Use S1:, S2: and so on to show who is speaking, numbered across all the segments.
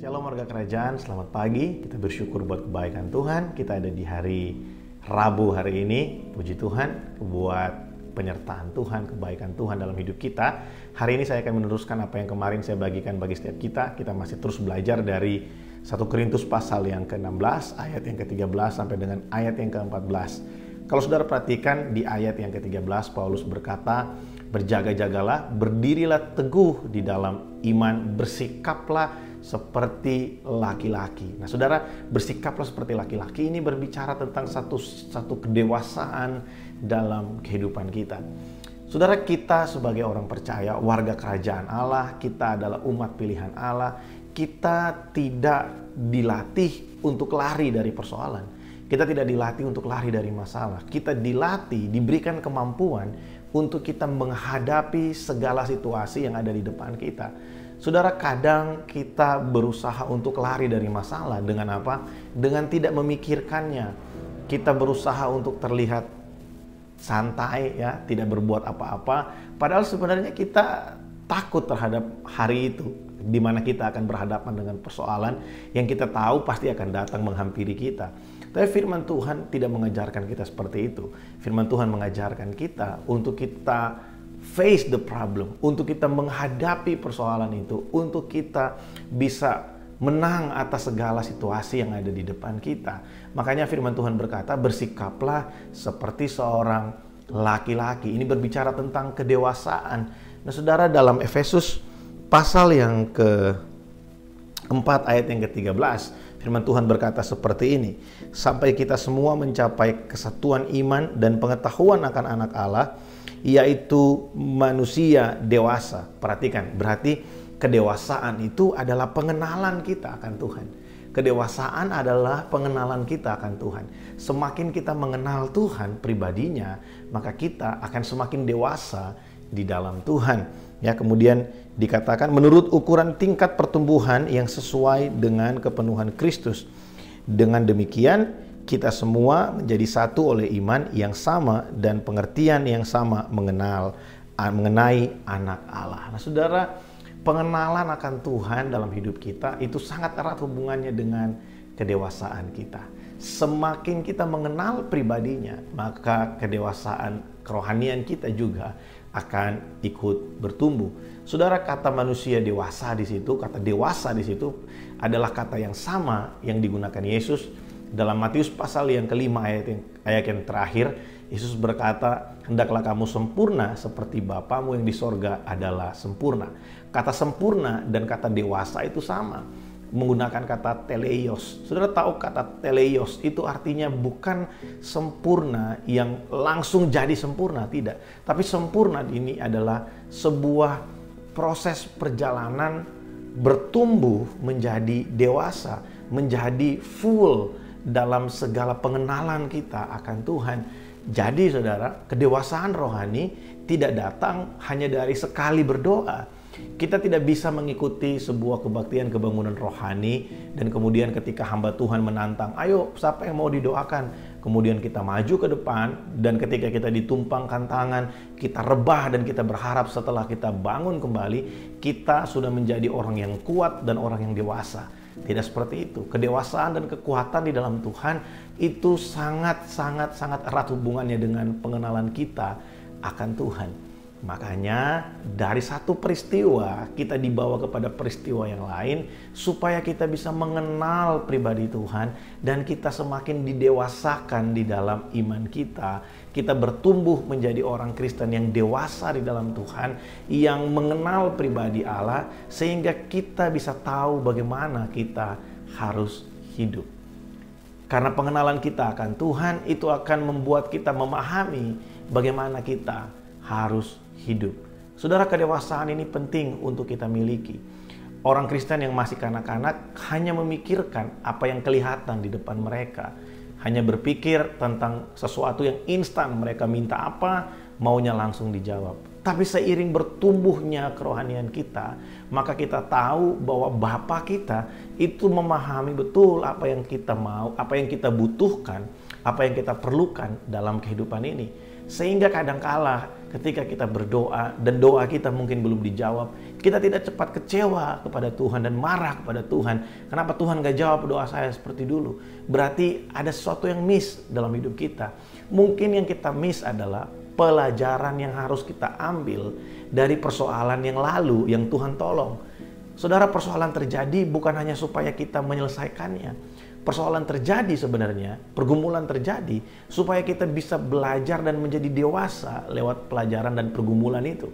S1: Shalom warga kerajaan, selamat pagi. Kita bersyukur buat kebaikan Tuhan. Kita ada di hari Rabu hari ini. Puji Tuhan buat penyertaan Tuhan, kebaikan Tuhan dalam hidup kita. Hari ini saya akan meneruskan apa yang kemarin saya bagikan bagi setiap kita. Kita masih terus belajar dari 1 Korintus pasal yang ke-16, ayat yang ke-13 sampai dengan ayat yang ke-14. Kalau saudara perhatikan di ayat yang ke-13, Paulus berkata, berjaga-jagalah, berdirilah teguh di dalam iman, bersikaplah seperti laki-laki. Nah, saudara, bersikaplah seperti laki-laki ini berbicara tentang satu kedewasaan dalam kehidupan kita. Saudara, kita sebagai orang percaya, warga kerajaan Allah, kita adalah umat pilihan Allah, kita tidak dilatih untuk lari dari persoalan. Kita tidak dilatih untuk lari dari masalah. Kita dilatih, diberikan kemampuan untuk kita menghadapi segala situasi yang ada di depan kita. Saudara, kadang kita berusaha untuk lari dari masalah dengan apa? Dengan tidak memikirkannya. Kita berusaha untuk terlihat santai, ya, tidak berbuat apa-apa. Padahal sebenarnya kita takut terhadap hari itu, di mana kita akan berhadapan dengan persoalan yang kita tahu pasti akan datang menghampiri kita. Tapi firman Tuhan tidak mengajarkan kita seperti itu. Firman Tuhan mengajarkan kita untuk kita face the problem, untuk kita menghadapi persoalan itu, untuk kita bisa menang atas segala situasi yang ada di depan kita. Makanya firman Tuhan berkata, bersikaplah seperti seorang laki-laki. Ini berbicara tentang kedewasaan. Nah, saudara, dalam Efesus pasal yang ke-4 ayat yang ke-13, firman Tuhan berkata seperti ini, sampai kita semua mencapai kesatuan iman dan pengetahuan akan anak Allah, yaitu manusia dewasa. Perhatikan, berarti kedewasaan itu adalah pengenalan kita akan Tuhan. Kedewasaan adalah pengenalan kita akan Tuhan. Semakin kita mengenal Tuhan pribadinya, maka kita akan semakin dewasa di dalam Tuhan. Ya, kemudian dikatakan menurut ukuran tingkat pertumbuhan yang sesuai dengan kepenuhan Kristus. Dengan demikian, kita semua menjadi satu oleh iman yang sama dan pengertian yang sama mengenai anak Allah. Nah, saudara, pengenalan akan Tuhan dalam hidup kita itu sangat erat hubungannya dengan kedewasaan kita. Semakin kita mengenal pribadinya, maka kedewasaan kerohanian kita juga akan ikut bertumbuh. Saudara, kata manusia dewasa di situ, kata dewasa di situ adalah kata yang sama yang digunakan Yesus dalam Matius pasal yang ke-5 ayat yang terakhir. Yesus berkata, hendaklah kamu sempurna seperti Bapamu yang di sorga adalah sempurna. Kata sempurna dan kata dewasa itu sama, menggunakan kata teleios. Saudara tahu kata teleios itu artinya bukan sempurna yang langsung jadi sempurna, tidak. Tapi sempurna ini adalah sebuah proses perjalanan bertumbuh menjadi dewasa, menjadi full dalam segala pengenalan kita akan Tuhan. Jadi saudara, kedewasaan rohani tidak datang hanya dari sekali berdoa. Kita tidak bisa mengikuti sebuah kebaktian kebangunan rohani dan kemudian ketika hamba Tuhan menantang, ayo siapa yang mau didoakan? Kemudian kita maju ke depan dan ketika kita ditumpangkan tangan, kita rebah dan kita berharap setelah kita bangun kembali, kita sudah menjadi orang yang kuat dan orang yang dewasa. Tidak seperti itu. Kedewasaan dan kekuatan di dalam Tuhan itu sangat erat hubungannya dengan pengenalan kita akan Tuhan. Makanya dari satu peristiwa kita dibawa kepada peristiwa yang lain supaya kita bisa mengenal pribadi Tuhan dan kita semakin didewasakan di dalam iman kita. Kita bertumbuh menjadi orang Kristen yang dewasa di dalam Tuhan, yang mengenal pribadi Allah sehingga kita bisa tahu bagaimana kita harus hidup. Karena pengenalan kita akan Tuhan itu akan membuat kita memahami bagaimana kita harus hidup. Saudara, kedewasaan ini penting untuk kita miliki. Orang Kristen yang masih kanak-kanak hanya memikirkan apa yang kelihatan di depan mereka. Hanya berpikir tentang sesuatu yang instan. Mereka minta apa, maunya langsung dijawab. Tapi seiring bertumbuhnya kerohanian kita, maka kita tahu bahwa Bapa kita itu memahami betul apa yang kita mau, apa yang kita butuhkan, apa yang kita perlukan dalam kehidupan ini. Sehingga kadangkala ketika kita berdoa dan doa kita mungkin belum dijawab, kita tidak cepat kecewa kepada Tuhan dan marah kepada Tuhan. Kenapa Tuhan gak jawab doa saya seperti dulu? Berarti ada sesuatu yang miss dalam hidup kita. Mungkin yang kita miss adalah pelajaran yang harus kita ambil dari persoalan yang lalu yang Tuhan tolong. Saudara, persoalan terjadi bukan hanya supaya kita menyelesaikannya. Persoalan terjadi sebenarnya, pergumulan terjadi supaya kita bisa belajar dan menjadi dewasa lewat pelajaran dan pergumulan itu.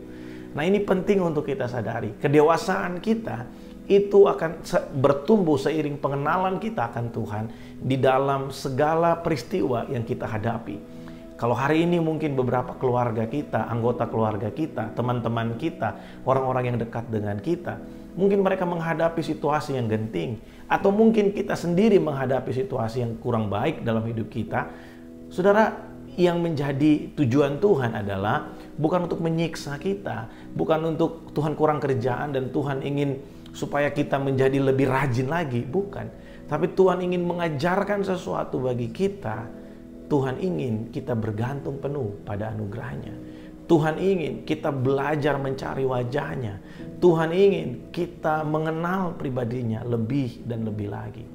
S1: Nah, ini penting untuk kita sadari. Kedewasaan kita itu akan bertumbuh seiring pengenalan kita akan Tuhan di dalam segala peristiwa yang kita hadapi. Kalau hari ini mungkin beberapa keluarga kita, anggota keluarga kita, teman-teman kita, orang-orang yang dekat dengan kita, mungkin mereka menghadapi situasi yang genting, atau mungkin kita sendiri menghadapi situasi yang kurang baik dalam hidup kita. Saudara, yang menjadi tujuan Tuhan adalah bukan untuk menyiksa kita, bukan untuk Tuhan kurang kerjaan dan Tuhan ingin supaya kita menjadi lebih rajin lagi, bukan. Tapi Tuhan ingin mengajarkan sesuatu bagi kita. Tuhan ingin kita bergantung penuh pada anugerahnya. Tuhan ingin kita belajar mencari wajahnya. Tuhan ingin kita mengenal pribadinya lebih dan lebih lagi.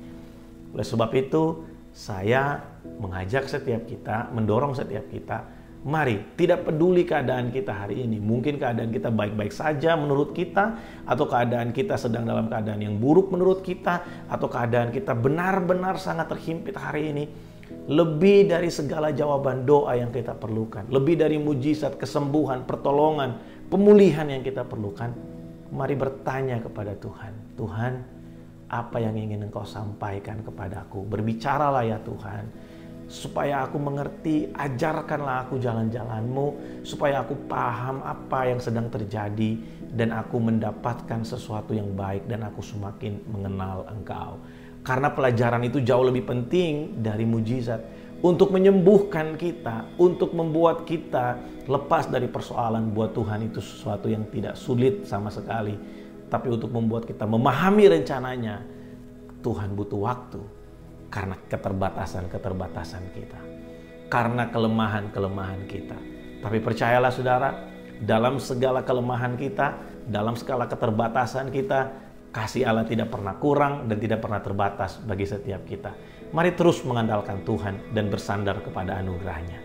S1: Oleh sebab itu, saya mengajak setiap kita, mendorong setiap kita, mari, tidak peduli keadaan kita hari ini. Mungkin keadaan kita baik-baik saja menurut kita, atau keadaan kita sedang dalam keadaan yang buruk menurut kita, atau keadaan kita benar-benar sangat terhimpit hari ini. Lebih dari segala jawaban doa yang kita perlukan, lebih dari mujizat, kesembuhan, pertolongan, pemulihan yang kita perlukan, mari bertanya kepada Tuhan. Tuhan, apa yang ingin Engkau sampaikan kepadaku? Berbicaralah ya Tuhan, supaya aku mengerti, ajarkanlah aku jalan-jalan-Mu, supaya aku paham apa yang sedang terjadi, dan aku mendapatkan sesuatu yang baik, dan aku semakin mengenal Engkau. Karena pelajaran itu jauh lebih penting dari mujizat. Untuk menyembuhkan kita, untuk membuat kita lepas dari persoalan, buat Tuhan itu sesuatu yang tidak sulit sama sekali. Tapi untuk membuat kita memahami rencananya, Tuhan butuh waktu. Karena keterbatasan-keterbatasan kita. Karena kelemahan-kelemahan kita. Tapi percayalah saudara, dalam segala kelemahan kita, dalam segala keterbatasan kita, kasih Allah tidak pernah kurang dan tidak pernah terbatas bagi setiap kita. Mari terus mengandalkan Tuhan dan bersandar kepada anugerahnya.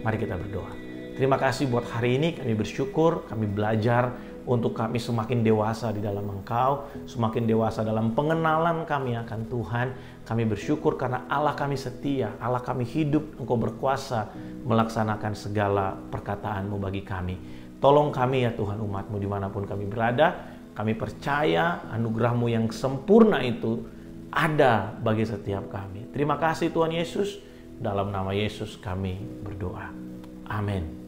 S1: Mari kita berdoa. Terima kasih buat hari ini, kami bersyukur, kami belajar untuk kami semakin dewasa di dalam Engkau, semakin dewasa dalam pengenalan kami akan Tuhan. Kami bersyukur karena Allah kami setia, Allah kami hidup, Engkau berkuasa melaksanakan segala perkataan-Mu bagi kami. Tolong kami ya Tuhan, umat-Mu dimanapun kami berada. Kami percaya anugerah-Mu yang sempurna itu ada bagi setiap kami. Terima kasih Tuhan Yesus. Dalam nama Yesus kami berdoa. Amin.